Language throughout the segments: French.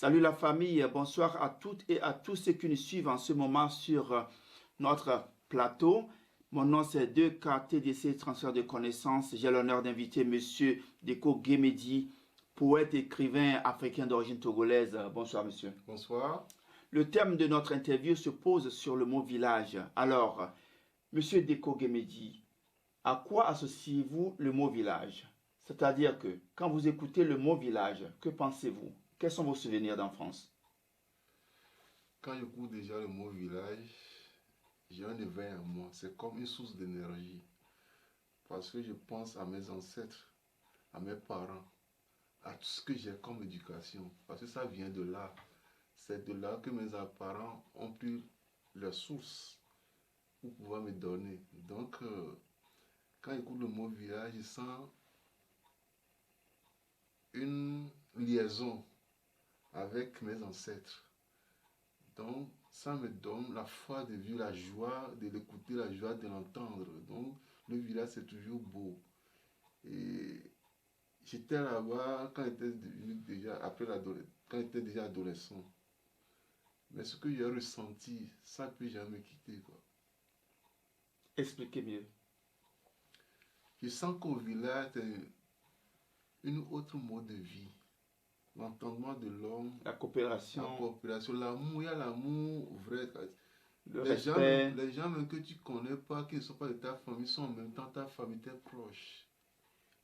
Salut la famille, bonsoir à toutes et à tous ceux qui nous suivent en ce moment sur notre plateau. Mon nom c'est 2K TDC Transfert de connaissances. J'ai l'honneur d'inviter Monsieur Deko Guémédi, poète écrivain africain d'origine togolaise. Bonsoir monsieur. Bonsoir. Le thème de notre interview se pose sur le mot village. Alors, Monsieur Deko Guémédi, à quoi associez-vous le mot village? C'est-à-dire que quand vous écoutez le mot village, que pensez-vous? Quels sont vos souvenirs d'enfance? Quand j'écoute déjà le mot village, j'ai un éveil en moi. C'est comme une source d'énergie. Parce que je pense à mes ancêtres, à mes parents, à tout ce que j'ai comme éducation. Parce que ça vient de là. C'est de là que mes parents ont pris leur source pour pouvoir me donner. Donc, quand j'écoute le mot village, je sens une liaison avec mes ancêtres. Donc, ça me donne la foi de vivre, la joie de l'écouter, la joie de l'entendre. Donc, le village, c'est toujours beau. Et j'étais là-bas quand j'étais déjà, quand j'étais déjà adolescent. Mais ce que j'ai ressenti, ça ne peut jamais me quitter, quoi. Expliquez mieux. Je sens qu'au village, c'est une autre mode de vie. L'entendement de l'homme, La la coopération, coopération, l'amour, il y a l'amour vrai. le respect. Les gens même que tu connais pas, qui ne sont pas de ta famille, sont en même temps ta famille, tes proches.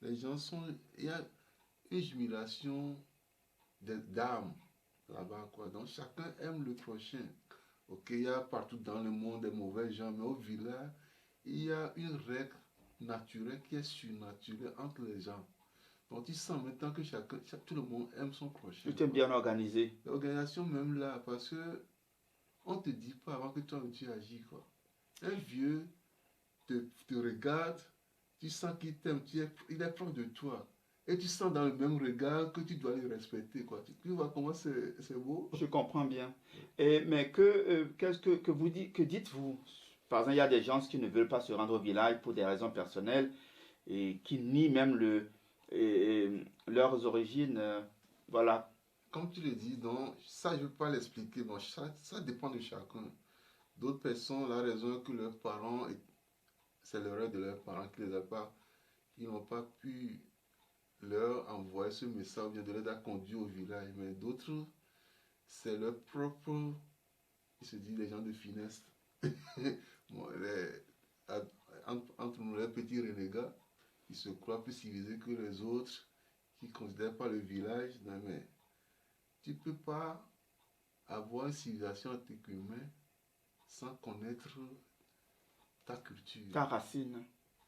Les gens sont... Il y a une jubilation d'âme là-bas, quoi. Donc chacun aime le prochain. Ok, il y a partout dans le monde des mauvais gens, mais au village, il y a une règle naturelle qui est surnaturelle entre les gens. Donc tu sens maintenant que tout le monde aime son prochain, Tout est quoi. bien organisé. L'organisation même là, parce que on ne te dit pas avant que toi tu agis, quoi. Un vieux te regarde, tu sens qu'il t'aime, il est proche de toi. Et tu sens dans le même regard que tu dois le respecter, quoi. Tu vois comment c'est beau? Je comprends bien. Mais qu'est-ce que vous dites, que dites-vous? Par exemple, il y a des gens qui ne veulent pas se rendre au village pour des raisons personnelles et qui nient même leurs origines. Voilà. Comme tu le dis, donc, ça je ne veux pas l'expliquer. Bon, ça dépend de chacun. D'autres personnes, la raison est que leurs parents, c'est l'erreur de leurs parents qui les a pas, qui n'ont pas pu leur envoyer ce message ou bien de les a conduits au village. Mais d'autres, c'est leur propre, ils se disent les gens de finesse. Bon, entre nous, les petits renégats, ils se croient plus civilisés que les autres, qui ne considèrent pas le village. Non, mais tu ne peux pas avoir une civilisation en tant qu'humain sans connaître ta culture. Ta racine.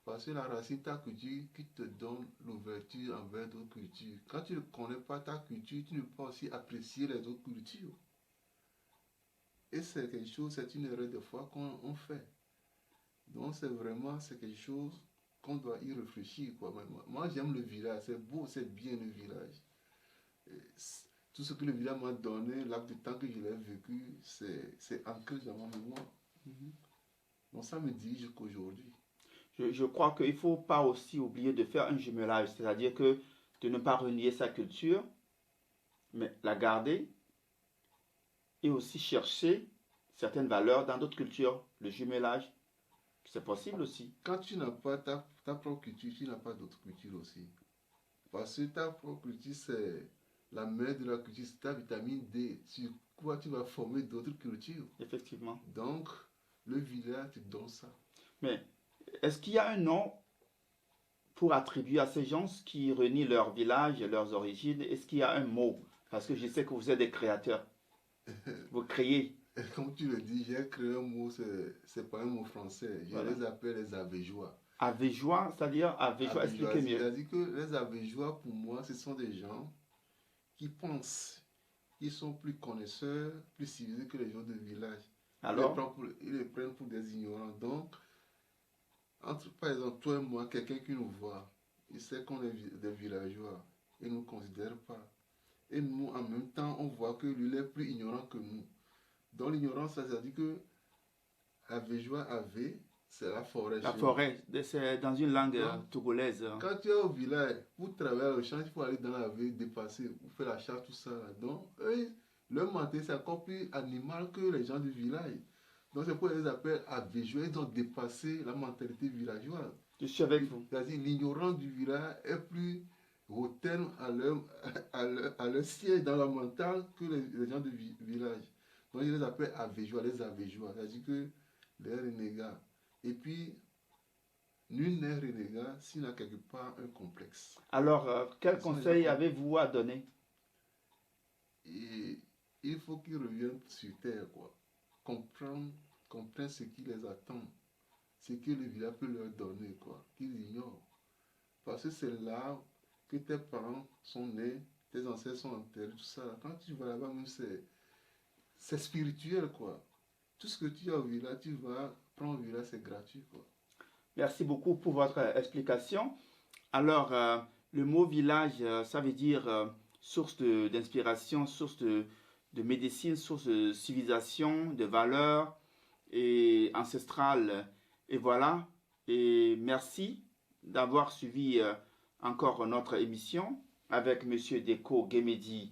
Parce que la racine, ta culture, qui te donne l'ouverture envers d'autres cultures. Quand tu ne connais pas ta culture, tu ne peux pas aussi apprécier les autres cultures. Et c'est quelque chose, c'est une erreur de foi qu'on fait. Donc c'est quelque chose qu'on doit y réfléchir, quoi. Moi j'aime le village, c'est beau, c'est bien le village. Et tout ce que le village m'a donné, l'acte de temps que je l'ai vécu, c'est ancré dans ma mémoire. Mhm. Donc ça me dirige qu'aujourd'hui. Je crois qu'il ne faut pas aussi oublier de faire un jumelage, c'est-à-dire que de ne pas renier sa culture, mais la garder et aussi chercher certaines valeurs dans d'autres cultures. Le jumelage, c'est possible aussi. Quand tu n'as pas ta propre culture, tu n'as pas d'autre culture aussi. Parce que ta propre culture, c'est la mère de la culture, c'est ta vitamine D. Sur quoi tu vas former d'autres cultures. Effectivement. Donc, le village te donne ça. Mais est-ce qu'il y a un nom pour attribuer à ces gens qui renient leur village et leurs origines? Est-ce qu'il y a un mot? Parce que je sais que vous êtes des créateurs. Vous créez. Et comme tu le dis, j'ai créé un mot, c'est pas un mot français. Je Voilà. les appelle les Avéjois. Avéjois, c'est-à-dire Avéjois, expliquez mieux. C'est-à-dire que les Avéjois, pour moi, ce sont des gens qui pensent, qui sont plus connaisseurs, plus civilisés que les gens de village. Alors, Ils les prennent pour des ignorants. Donc, entre par exemple toi et moi, quelqu'un qui nous voit, il sait qu'on est des villageois. Il ne nous considère pas. Et nous, en même temps, on voit que lui, il est plus ignorant que nous. Dans l'ignorance, ça veut dire que Avéjois avait, c'est la forêt. La chez forêt, c'est dans une langue Non. togolaise. nous. Quand tu es au village, pour travailler au champ, il faut aller dans la ville, dépasser, pour faire la chasse, tout ça. Là. Donc, eux, leur mentalité, c'est encore plus animal que les gens du village. Donc, c'est pourquoi ils les appellent Abéjois. Ils ont dépassé la mentalité villageoise. Je suis avec vous. C'est-à-dire, l'ignorance du village est plus hautaine à leur siège dans la mentale que les gens du village. Donc, ils les appellent Abéjois, les Abéjois. C'est-à-dire que les renégats. Et puis, nul n'est renégat s'il n'a quelque part un complexe. Alors, quel Ce sont les conseil gens- avez-vous à donner? Et il faut qu'ils reviennent sur terre, quoi. Comprendre ce qui les attend, ce que le village peut leur donner, quoi. Qu'ils ignorent. Parce que c'est là que tes parents sont nés, tes ancêtres sont enterrés, tout ça. Quand tu vas là-bas, même c'est spirituel, quoi. Tout ce que tu as au village, tu vas prendre au village, c'est gratuit, quoi. Merci beaucoup pour votre explication. Alors, le mot village, ça veut dire source d'inspiration, source de médecine, source de civilisation, de valeurs et ancestrale. Et voilà. Et merci d'avoir suivi encore notre émission avec Monsieur Deko Gemedi,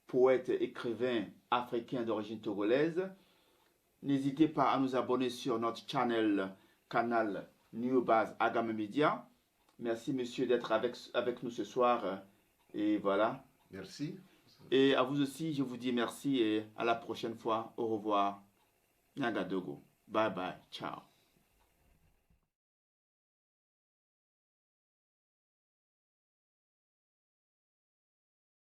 poète, écrivain africain d'origine togolaise. N'hésitez pas à nous abonner sur notre canal New Base Agame Media. Merci, monsieur, d'être avec nous ce soir. Et voilà. Merci. Et à vous aussi, je vous dis merci et à la prochaine fois. Au revoir. Nyagadogo. Bye bye. Ciao.